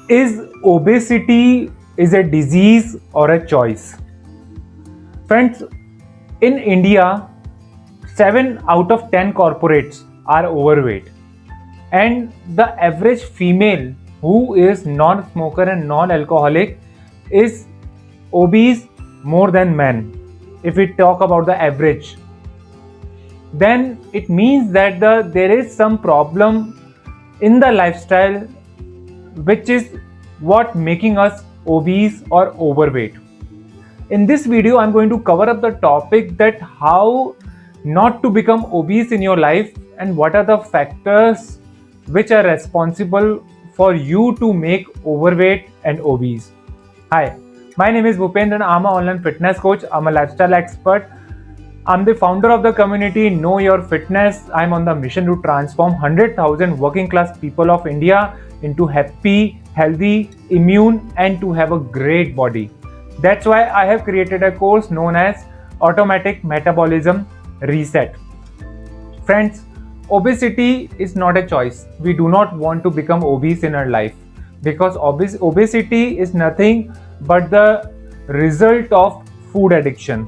Is obesity is a disease or a choice? Friends, in India, 7 out of 10 corporates are overweight, and the average female who is non-smoker and non-alcoholic is obese more than men. If we talk about the average, then it means that there is some problem in the lifestyle which is what making us obese or overweight. In this video I'm going to cover up the topic that how not to become obese in your life and what are the factors which are responsible for you to make overweight and obese. Hi, my name is Bhupendra and I'm an online fitness coach. I'm a lifestyle expert. I'm the founder of the community Know Your Fitness. I'm on the mission to transform 100,000 working class people of India into happy, healthy, immune, and to have a great body. That's why I have created a course known as Automatic Metabolism Reset. Friends, obesity is not a choice. We do not want to become obese in our life because obesity is nothing but the result of food addiction.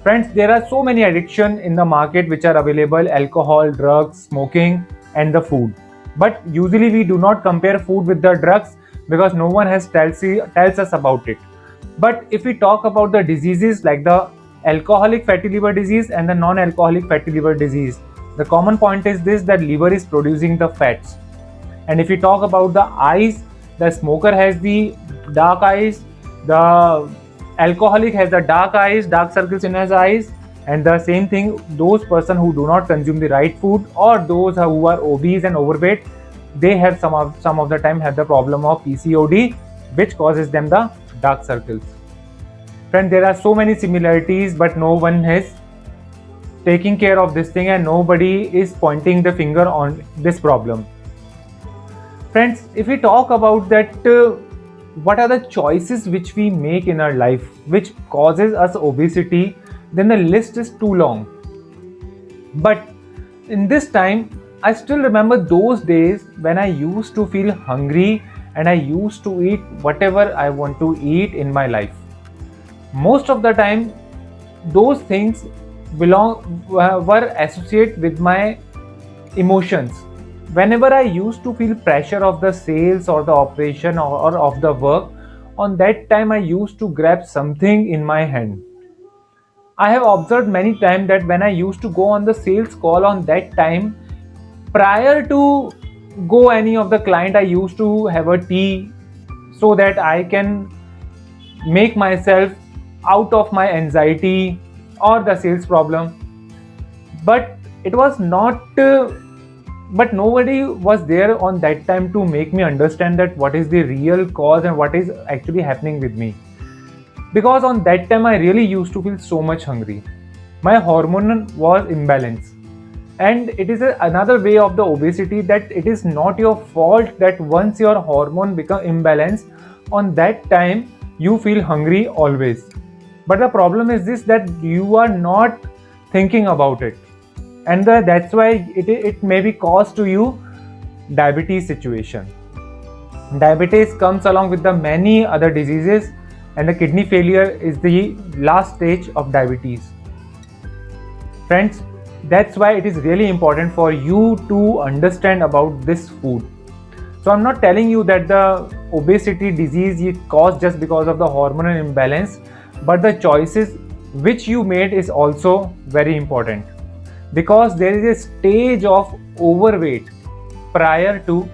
Friends, there are so many addictions in the market which are available: alcohol, drugs, smoking, and the food. But usually we do not compare food with the drugs because no one has tells us about it. But if we talk about the diseases like the alcoholic fatty liver disease and the non-alcoholic fatty liver disease, the common point is this, that liver is producing the fats. And if we talk about the eyes, the smoker has the dark eyes, the alcoholic has the dark eyes, dark circles in his eyes, and the same thing, those person who do not consume the right food or those who are obese and overweight, they have some of the time have the problem of PCOD, which causes them the dark circles. Friend, there are so many similarities, but no one is taking care of this thing and nobody is pointing the finger on this problem. Friends, if we talk about that, what are the choices which we make in our life which causes us obesity, then the list is too long. But in this time, I still remember those days when I used to feel hungry and I used to eat whatever I want to eat in my life. Most of the time, those things were associated with my emotions. Whenever I used to feel pressure of the sales or the operation or of the work, on that time I used to grab something in my hand. I have observed many times that when I used to go on the sales call on that time, prior to go any of the client, I used to have a tea so that I can make myself out of my anxiety or the sales problem. But it was not but nobody was there on that time to make me understand that what is the real cause and what is actually happening with me, because on that time I really used to feel so much hungry. My hormone was imbalanced, and it is another way of the obesity, that it is not your fault that once your hormone become imbalanced, on that time you feel hungry always. But the problem is this, that you are not thinking about it, and that's why it may be caused to you diabetes situation. Diabetes comes along with the many other diseases, and the kidney failure is the last stage of diabetes. Friends, that's why it is really important for you to understand about this food. So I'm not telling you that the obesity disease is caused just because of the hormonal imbalance, but the choices which you made is also very important, because there is a stage of overweight prior to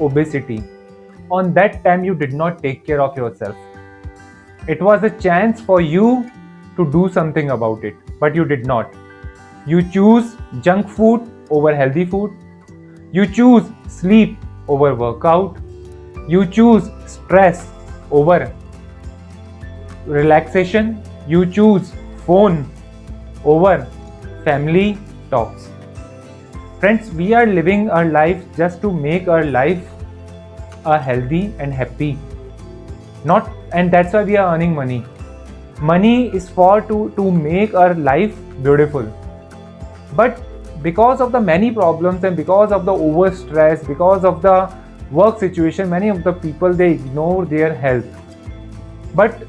obesity. On that time you did not take care of yourself. It was a chance for you to do something about it, but you did not. You choose junk food over healthy food. You choose sleep over workout. You choose stress over relaxation. You choose phone over family talks. Friends, we are living our life just to make our life a healthy and happy. Not, and that's why we are earning money. Money is for to make our life beautiful. But because of the many problems and because of the over stress, because of the work situation, many of the people, they ignore their health. But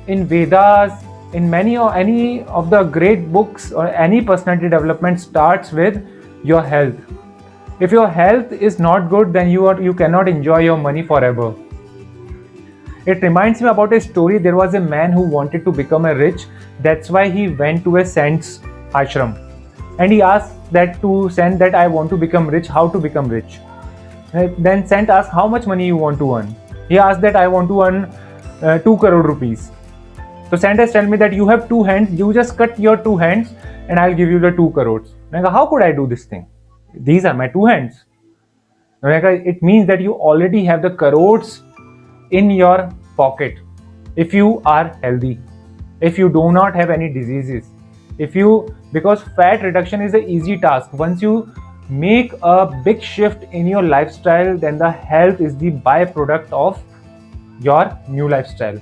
in Vedas, in many or any of the great books, or any personality development starts with your health. If your health is not good, then you cannot enjoy your money forever. It reminds me about a story. There was a man who wanted to become a rich. That's why he went to a saint's ashram, and he asked that to saint that I want to become rich. How to become rich? Then saint asked, how much money you want to earn? He asked that I want to earn 2 crore rupees. So saint has told me that you have two hands. You just cut your two hands, and I'll give you the 2 crores. And I go, how could I do this thing? These are my two hands. It means that you already have the crores in your pocket if you are healthy, if you do not have any diseases, because fat reduction is an easy task. Once you make a big shift in your lifestyle, then the health is the byproduct of your new lifestyle.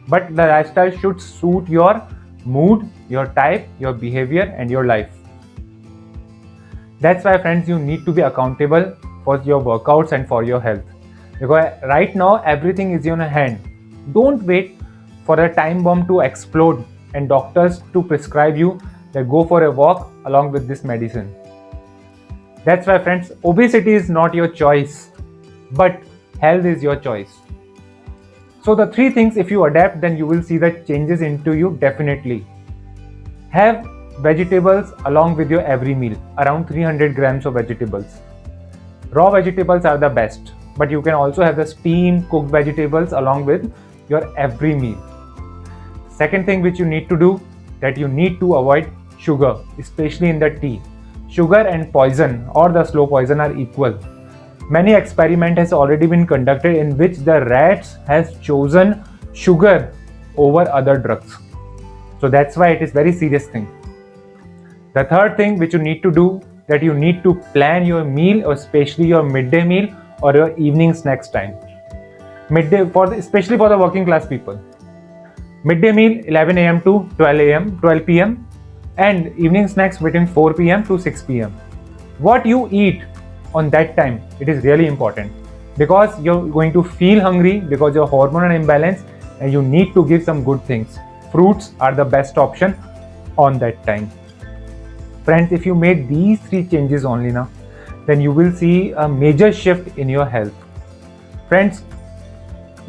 But the lifestyle should suit your mood, your type, your behavior, and your life. That's why, friends, you need to be accountable for your workouts and for your health, because right now everything is in your hand. Don't wait for a time bomb to explode and doctors to prescribe you that go for a walk along with this medicine. That's why, friends, obesity is not your choice, but health is your choice. So the three things, if you adapt, then you will see the changes into you definitely. Have vegetables along with your every meal, around 300 grams of vegetables. Raw vegetables are the best, but you can also have the steamed cooked vegetables along with your every meal. Second thing which you need to do, that you need to avoid sugar, especially in the tea. Sugar and poison, or the slow poison, are equal. Many experiments has already been conducted in which the rats has chosen sugar over other drugs. So that's why it is very serious thing. The third thing which you need to do, that you need to plan your meal, or especially your midday meal or your evening snacks time. Midday, especially for the working class people. Midday meal 11 a.m. to 12 p.m. and evening snacks between 4 p.m. to 6 p.m. What you eat on that time, it is really important, because you're going to feel hungry because your hormonal imbalance, and you need to give some good things. Fruits are the best option on that time. Friends, if you make these three changes only now, then you will see a major shift in your health. Friends,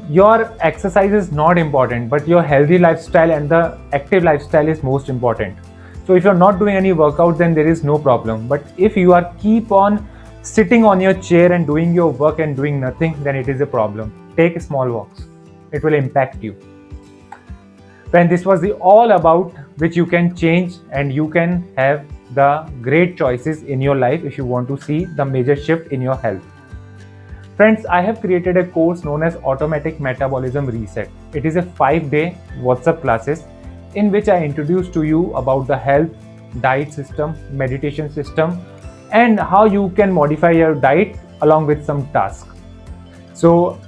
your exercise is not important, but your healthy lifestyle and the active lifestyle is most important. So if you're not doing any workout, then there is no problem. But if you are keep on sitting on your chair and doing your work and doing nothing, then it is a problem. Take small walks. It will impact you. Friends, this was all about which you can change, and you can have the great choices in your life if you want to see the major shift in your health. Friends, I have created a course known as Automatic Metabolism Reset. It is a 5-day WhatsApp classes in which I introduce to you about the health, diet system, meditation system, and how you can modify your diet along with some tasks. So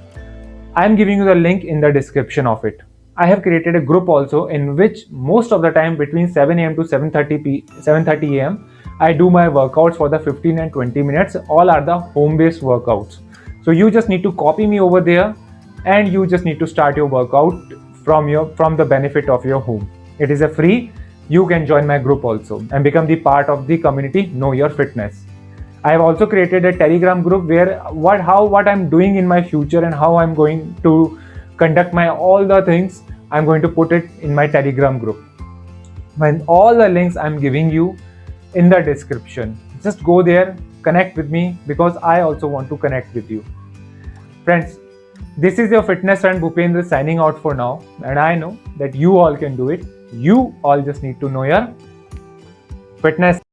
I am giving you the link in the description of it. I have created a group also, in which most of the time between 7 a.m. to 7:30 a.m. I do my workouts for the 15 and 20 minutes. All are the home-based workouts. So you just need to copy me over there, and you just need to start your workout from the benefit of your home. It is a free. You can join my group also and become the part of the community Know Your Fitness. I have also created a Telegram group where what I'm doing in my future and how I'm going to conduct my all the things, I'm going to put it in my Telegram group. When all the links I'm giving you in the description, just go there, connect with me, because I also want to connect with you. Friends, this is your fitness friend Bhupendra signing out for now, and I know that you all can do it. You all just need to know your fitness.